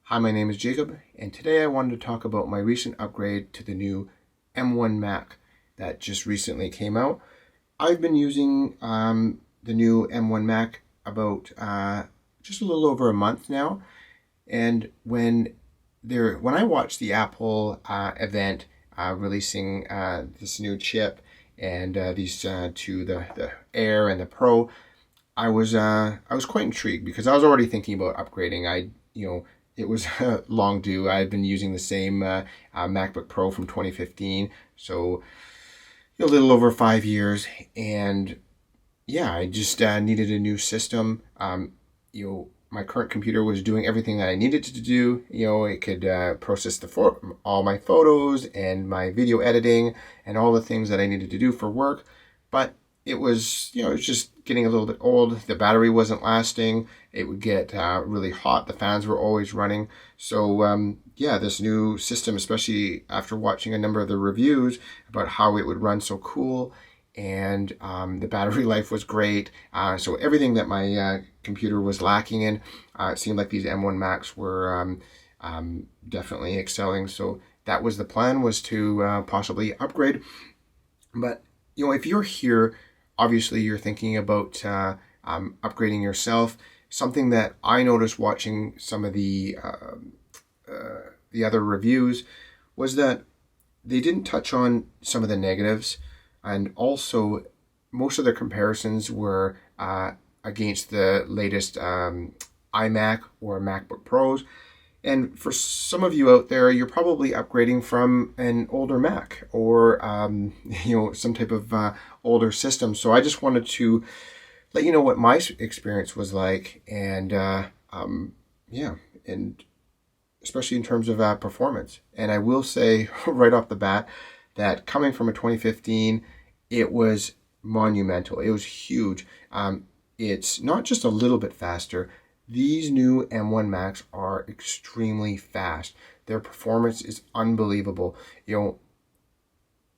Hi, my name is Jacob, and today I wanted to talk about my recent upgrade to the new M1 Mac that just recently came out. I've been using the new M1 Mac about just a little over a month now, and when I watched the Apple event releasing this new chip and these two, the Air and the Pro, I was quite intrigued because I was already thinking about upgrading. It was long due. I had been using the same MacBook Pro from 2015, so a little over 5 years, and yeah, I just needed a new system. My current computer was doing everything that I needed it to do. It could process all my photos and my video editing and all the things that I needed to do for work, but it was just getting a little bit old. The battery wasn't lasting. It would get really hot. The fans were always running. So this new system, especially after watching a number of the reviews about how it would run so cool, and the battery life was great. So everything that my computer was lacking in, it seemed like these M1 Macs were definitely excelling. So that was the plan, was to possibly upgrade. But if you're here, obviously you're thinking about upgrading yourself. Something that I noticed watching some of the other reviews was that they didn't touch on some of the negatives, and also most of their comparisons were against the latest iMac or MacBook Pros. And for some of you out there, you're probably upgrading from an older Mac or some type of older system. So I just wanted to let you know what my experience was like, and and especially in terms of performance. And I will say right off the bat that coming from a 2015, it was monumental. It was huge. It's not just a little bit faster. These new M1 Macs are extremely fast. Their performance is unbelievable.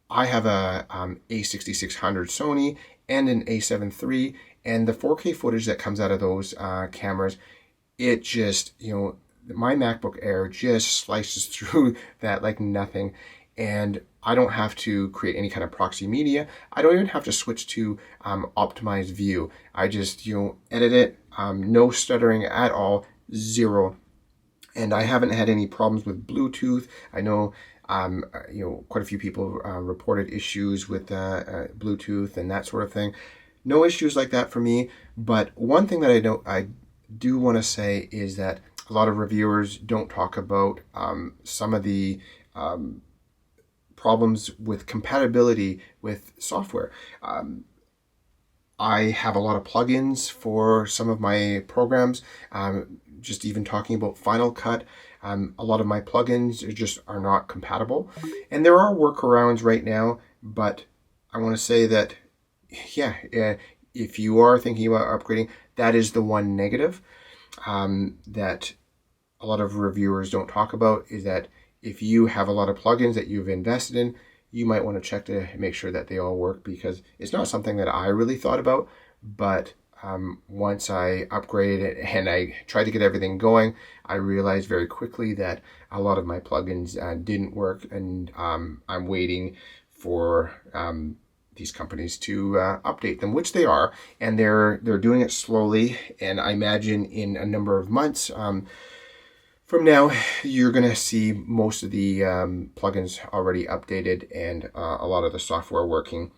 I have a A6600 Sony and an A7 III, and the 4K footage that comes out of those cameras, it just, my MacBook Air just slices through that like nothing. And I don't have to create any kind of proxy media. I don't even have to switch to optimized view. I just, edit it, no stuttering at all, zero. And I haven't had any problems with Bluetooth. I know, quite a few people reported issues with Bluetooth and that sort of thing. No issues like that for me. But one thing that I do want to say is that a lot of reviewers don't talk about some of the problems with compatibility with software. I have a lot of plugins for some of my programs. Just even talking about Final Cut, a lot of my plugins just are not compatible. And there are workarounds right now, but I want to say that, if you are thinking about upgrading, that is the one negative that a lot of reviewers don't talk about, is that if you have a lot of plugins that you've invested in, you might want to check to make sure that they all work, because it's not something that I really thought about. But once I upgraded it and I tried to get everything going, I realized very quickly that a lot of my plugins didn't work, and I'm waiting for these companies to update them, which they are, and they're doing it slowly. And I imagine in a number of months from now, you're going to see most of the plugins already updated and a lot of the software working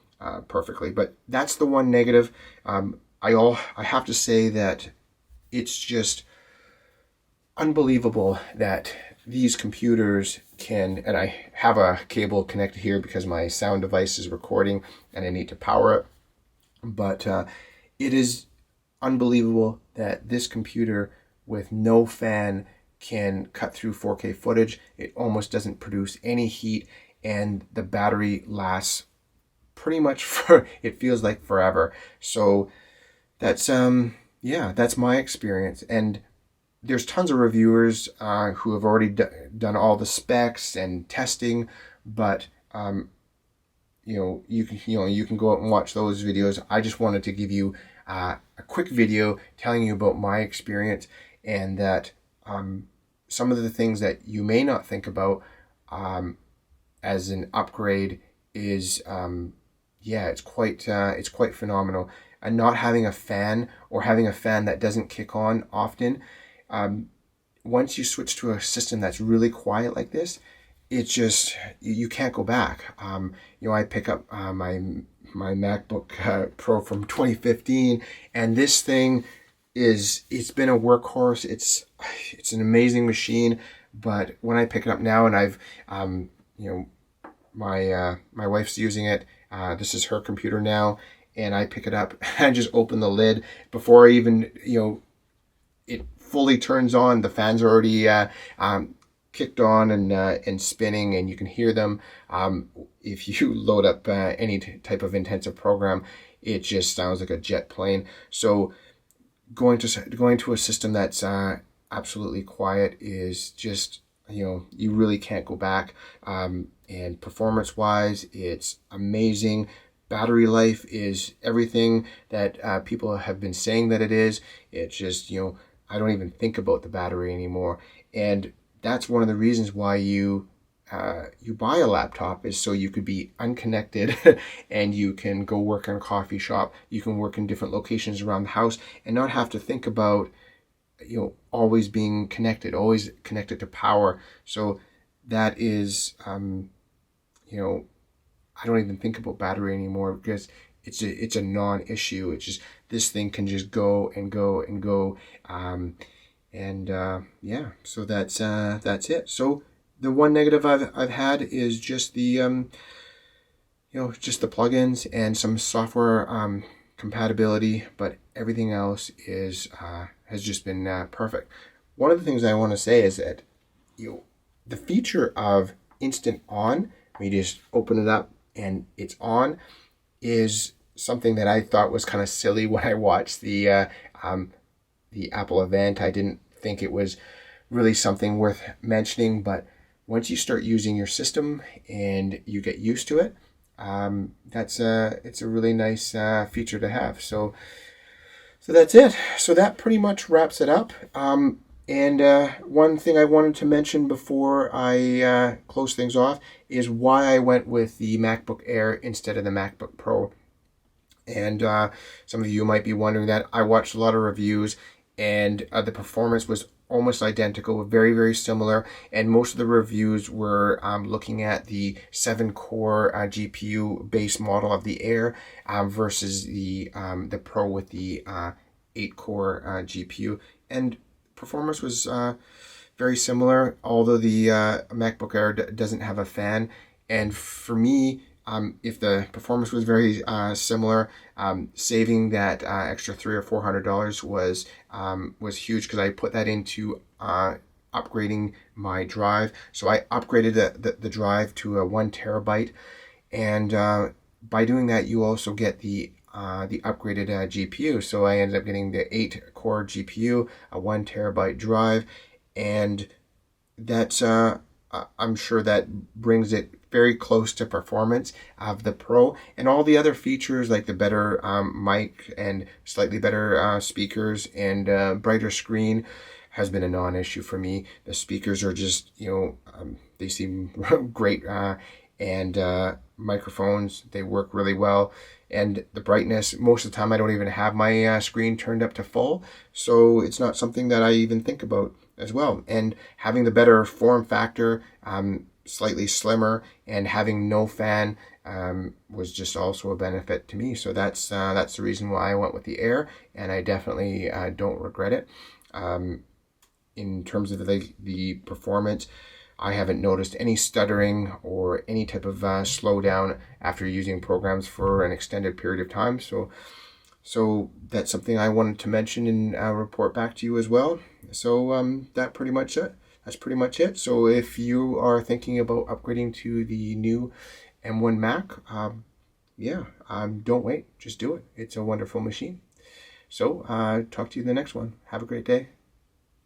perfectly. But that's the one negative. I have to say that it's just unbelievable that these computers can, and I have a cable connected here because my sound device is recording and I need to power it. But it is unbelievable that this computer with no fan can cut through 4K footage. It almost doesn't produce any heat, and the battery lasts pretty much it feels like forever. So that's that's my experience. And there's tons of reviewers who have already done all the specs and testing, but you can go out and watch those videos. I just wanted to give you a quick video telling you about my experience, and that some of the things that you may not think about as an upgrade is, yeah, it's quite phenomenal. And not having a fan, or having a fan that doesn't kick on often, once you switch to a system that's really quiet like this, it's just, you can't go back. I pick up my MacBook Pro from 2015, and this thing it's been a workhorse. It's an amazing machine. But when I pick it up now, and I've my wife's using it. This is her computer now, and I pick it up and just open the lid before I even it fully turns on. The fans are already kicked on and spinning, and you can hear them. If you load up any type of intensive program, it just sounds like a jet plane. So going to a system that's absolutely quiet is just, you really can't go back. And performance wise, it's amazing. Battery life is everything that people have been saying that it is. It's just, I don't even think about the battery anymore. And that's one of the reasons why you buy a laptop, is so you could be unconnected and you can go work in a coffee shop. You can work in different locations around the house and not have to think about, always being connected, always connected to power. So that is, I don't even think about battery anymore, because it's a non-issue. It's just, this thing can just go and go and go. Yeah, so that's it. So the one negative I've had is just the just the plugins and some software compatibility, but everything else has just been perfect. One of the things I want to say is that the feature of instant on, when you just open it up and it's on, is something that I thought was kind of silly when I watched the Apple event. I didn't think it was really something worth mentioning, but once you start using your system and you get used to it, it's a really nice feature to have. So that's it. So that pretty much wraps it up. And one thing I wanted to mention before I close things off is why I went with the MacBook Air instead of the MacBook Pro. And some of you might be wondering that. I watched a lot of reviews, and the performance was almost identical, very, very similar. And most of the reviews were looking at the 7-core GPU base model of the Air versus the Pro with the 8-core GPU. And performance was very similar, although the MacBook Air doesn't have a fan. And for me, if the performance was very similar, saving that extra $300 or $400 was huge, because I put that into upgrading my drive. So I upgraded the drive to a 1 terabyte, and by doing that, you also get the upgraded GPU. So I ended up getting the 8-core GPU, a 1 terabyte drive, and that's I'm sure that brings it very close to performance of the Pro. And all the other features, like the better mic and slightly better speakers and brighter screen, has been a non-issue for me. The speakers are just, they seem great, and microphones, they work really well. And the brightness, most of the time I don't even have my screen turned up to full, so it's not something that I even think about as well. And having the better form factor, slightly slimmer, and having no fan was just also a benefit to me. So that's the reason why I went with the Air, and I definitely don't regret it. In terms of the performance, I haven't noticed any stuttering or any type of slowdown after using programs for an extended period of time. So that's something I wanted to mention and report back to you as well. So that's pretty much it. So if you are thinking about upgrading to the new M1 Mac, don't wait. Just do it. It's a wonderful machine. So talk to you in the next one. Have a great day.